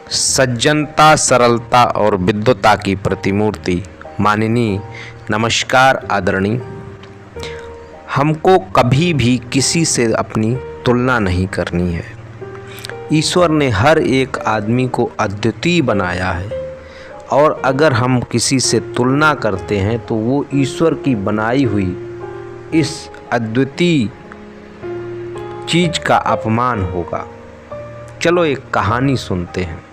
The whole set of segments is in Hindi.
सज्जनता, सरलता और विद्वता की प्रतिमूर्ति माननीय, नमस्कार आदरणीय। हमको कभी भी किसी से अपनी तुलना नहीं करनी है। ईश्वर ने हर एक आदमी को अद्वितीय बनाया है और अगर हम किसी से तुलना करते हैं तो वो ईश्वर की बनाई हुई इस अद्वितीय चीज़ का अपमान होगा। चलो एक कहानी सुनते हैं।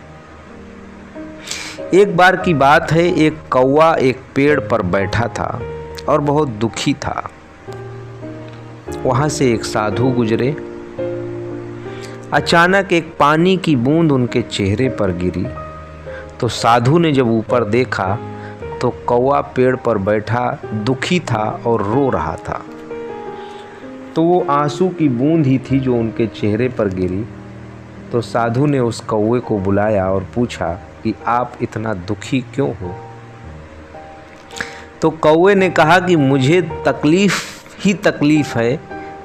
एक बार की बात है, एक कौवा एक पेड़ पर बैठा था और बहुत दुखी था। वहाँ से एक साधु गुजरे। अचानक एक पानी की बूंद उनके चेहरे पर गिरी तो साधु ने जब ऊपर देखा तो कौवा पेड़ पर बैठा दुखी था और रो रहा था। तो वो आंसू की बूंद ही थी जो उनके चेहरे पर गिरी। तो साधु ने उस कौवे को बुलाया और पूछा कि आप इतना दुखी क्यों हो। तो कौवे ने कहा कि मुझे तकलीफ़ ही तकलीफ़ है।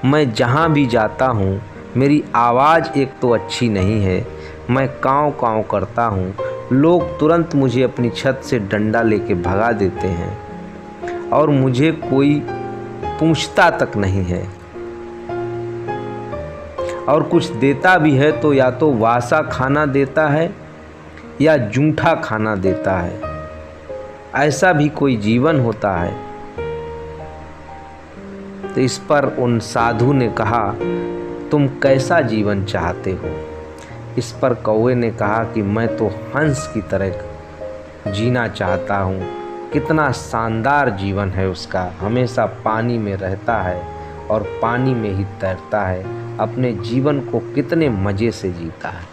मैं जहाँ भी जाता हूँ मेरी आवाज़ एक तो अच्छी नहीं है, मैं काँव काँव करता हूँ। लोग तुरंत मुझे अपनी छत से डंडा लेके भगा देते हैं और मुझे कोई पूछता तक नहीं है, और कुछ देता भी है तो या तो वासा खाना देता है या जूठा खाना देता है। ऐसा भी कोई जीवन होता है। तो इस पर उन साधु ने कहा, तुम कैसा जीवन चाहते हो। इस पर कौवे ने कहा कि मैं तो हंस की तरह जीना चाहता हूँ। कितना शानदार जीवन है उसका, हमेशा पानी में रहता है और पानी में ही तैरता है, अपने जीवन को कितने मज़े से जीता है।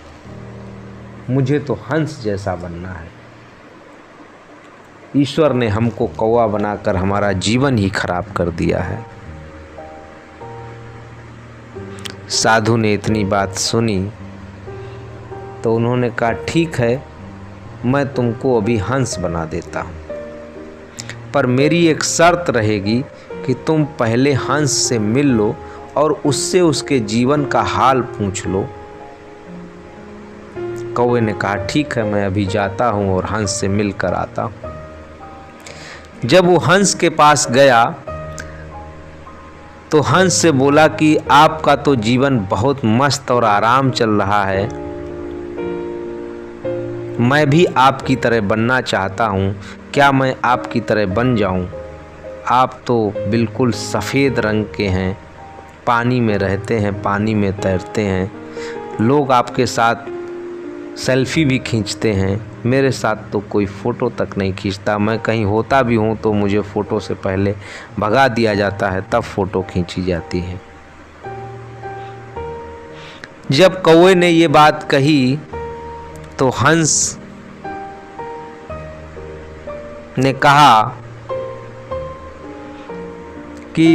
मुझे तो हंस जैसा बनना है। ईश्वर ने हमको कौवा बनाकर हमारा जीवन ही खराब कर दिया है। साधु ने इतनी बात सुनी तो उन्होंने कहा, ठीक है, मैं तुमको अभी हंस बना देता हूँ, पर मेरी एक शर्त रहेगी कि तुम पहले हंस से मिल लो और उससे उसके जीवन का हाल पूछ लो। कौवे ने कहा, ठीक है, मैं अभी जाता हूँ और हंस से मिल कर आता हूँ। जब वो हंस के पास गया तो हंस से बोला कि आपका तो जीवन बहुत मस्त और आराम चल रहा है, मैं भी आपकी तरह बनना चाहता हूँ, क्या मैं आपकी तरह बन जाऊँ। आप तो बिल्कुल सफ़ेद रंग के हैं, पानी में रहते हैं, पानी में तैरते हैं, लोग आपके साथ सेल्फी भी खींचते हैं, मेरे साथ तो कोई फ़ोटो तक नहीं खींचता। मैं कहीं होता भी हूँ तो मुझे फ़ोटो से पहले भगा दिया जाता है, तब फ़ोटो खींची जाती है। जब कौवे ने ये बात कही तो हंस ने कहा कि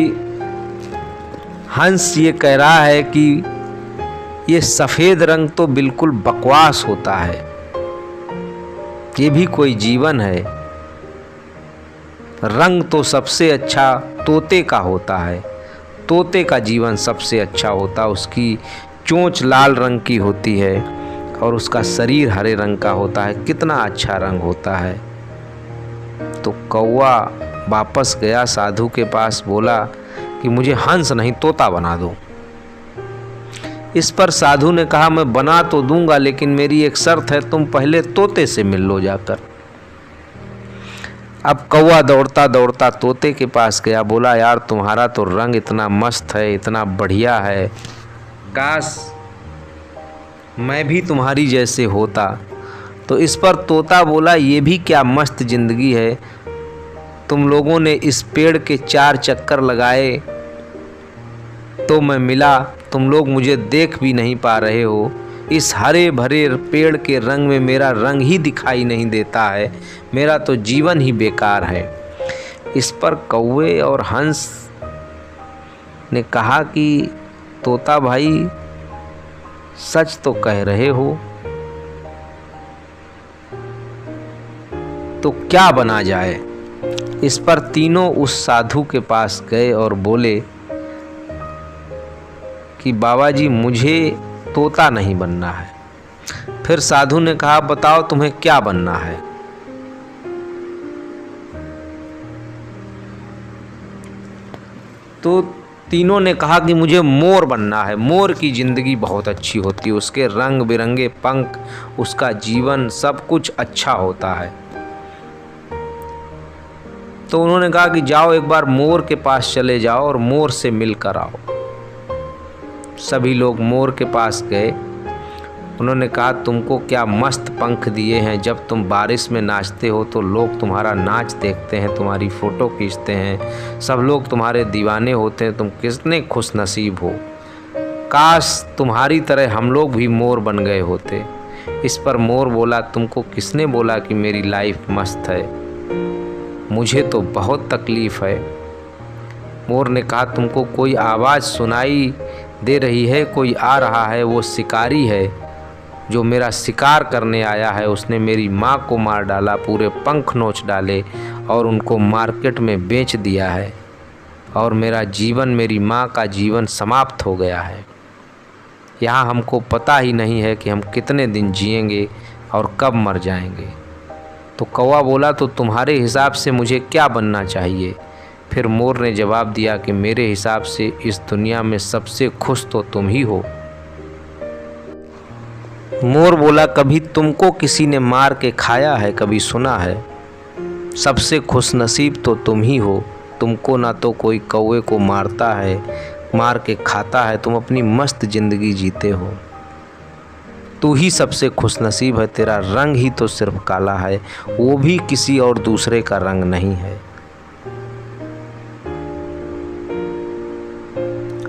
हंस ये कह रहा है कि ये सफ़ेद रंग तो बिल्कुल बकवास होता है, ये भी कोई जीवन है। रंग तो सबसे अच्छा तोते का होता है, तोते का जीवन सबसे अच्छा होता है। उसकी चोंच लाल रंग की होती है और उसका शरीर हरे रंग का होता है, कितना अच्छा रंग होता है। तो कौवा वापस गया साधु के पास, बोला कि मुझे हंस नहीं तोता बना दो। इस पर साधु ने कहा, मैं बना तो दूंगा लेकिन मेरी एक शर्त है, तुम पहले तोते से मिल लो जाकर। अब कौवा दौड़ता दौड़ता तोते के पास गया, बोला, यार तुम्हारा तो रंग इतना मस्त है, इतना बढ़िया है, काश मैं भी तुम्हारी जैसे होता। तो इस पर तोता बोला, ये भी क्या मस्त ज़िंदगी है, तुम लोगों ने इस पेड़ के 4 चक्कर लगाए तो मैं मिला, तुम लोग मुझे देख भी नहीं पा रहे हो। इस हरे भरे पेड़ के रंग में मेरा रंग ही दिखाई नहीं देता है, मेरा तो जीवन ही बेकार है। इस पर कौवे और हंस ने कहा कि तोता भाई सच तो कह रहे हो, तो क्या बना जाए। इस पर तीनों उस साधु के पास गए और बोले कि बाबा जी मुझे तोता नहीं बनना है। फिर साधु ने कहा, बताओ तुम्हें क्या बनना है। तो तीनों ने कहा कि मुझे मोर बनना है। मोर की ज़िंदगी बहुत अच्छी होती है, उसके रंग बिरंगे पंख, उसका जीवन सब कुछ अच्छा होता है। तो उन्होंने कहा कि जाओ एक बार मोर के पास चले जाओ और मोर से मिलकर आओ। सभी लोग मोर के पास गए। उन्होंने कहा, तुमको क्या मस्त पंख दिए हैं, जब तुम बारिश में नाचते हो तो लोग तुम्हारा नाच देखते हैं, तुम्हारी फ़ोटो खींचते हैं, सब लोग तुम्हारे दीवाने होते हैं, तुम कितने खुश नसीब हो। काश तुम्हारी तरह हम लोग भी मोर बन गए होते। इस पर मोर बोला, तुमको किसने बोला कि मेरी लाइफ मस्त है, मुझे तो बहुत तकलीफ़ है। मोर ने कहा, तुमको कोई आवाज़ सुनाई दे रही है, कोई आ रहा है, वो शिकारी है जो मेरा शिकार करने आया है। उसने मेरी माँ को मार डाला, पूरे पंख नोच डाले और उनको मार्केट में बेच दिया है, और मेरा जीवन, मेरी माँ का जीवन समाप्त हो गया है। यहाँ हमको पता ही नहीं है कि हम कितने दिन जिएंगे और कब मर जाएंगे। तो कौवा बोला, तो तुम्हारे हिसाब से मुझे क्या बनना चाहिए। फिर मोर ने जवाब दिया कि मेरे हिसाब से इस दुनिया में सबसे खुश तो तुम ही हो। मोर बोला, कभी तुमको किसी ने मार के खाया है, कभी सुना है? सबसे खुशनसीब तो तुम ही हो। तुमको ना तो कोई कौवे को मारता है, मार के खाता है, तुम अपनी मस्त ज़िंदगी जीते हो। तू ही सबसे खुशनसीब है, तेरा रंग ही तो सिर्फ काला है, वो भी किसी और दूसरे का रंग नहीं है।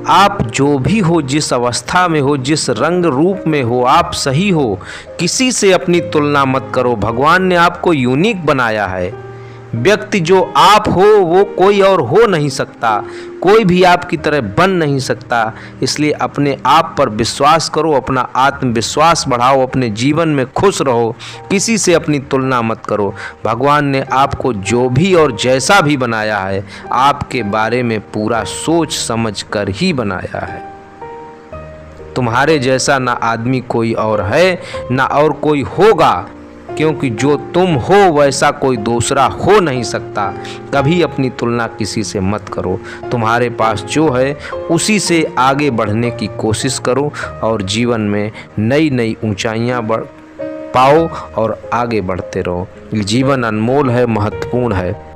आप जो भी हो, जिस अवस्था में हो, जिस रंग रूप में हो, आप सही हो। किसी से अपनी तुलना मत करो। भगवान ने आपको यूनिक बनाया है। व्यक्ति जो आप हो वो कोई और हो नहीं सकता, कोई भी आपकी तरह बन नहीं सकता। इसलिए अपने आप पर विश्वास करो, अपना आत्मविश्वास बढ़ाओ, अपने जीवन में खुश रहो, किसी से अपनी तुलना मत करो। भगवान ने आपको जो भी और जैसा भी बनाया है, आपके बारे में पूरा सोच समझ कर ही बनाया है। तुम्हारे जैसा ना आदमी कोई और है, ना और कोई होगा, क्योंकि जो तुम हो वैसा कोई दूसरा हो नहीं सकता। कभी अपनी तुलना किसी से मत करो। तुम्हारे पास जो है उसी से आगे बढ़ने की कोशिश करो और जीवन में नई नई ऊंचाइयां पाओ और आगे बढ़ते रहो। जीवन अनमोल है, महत्वपूर्ण है।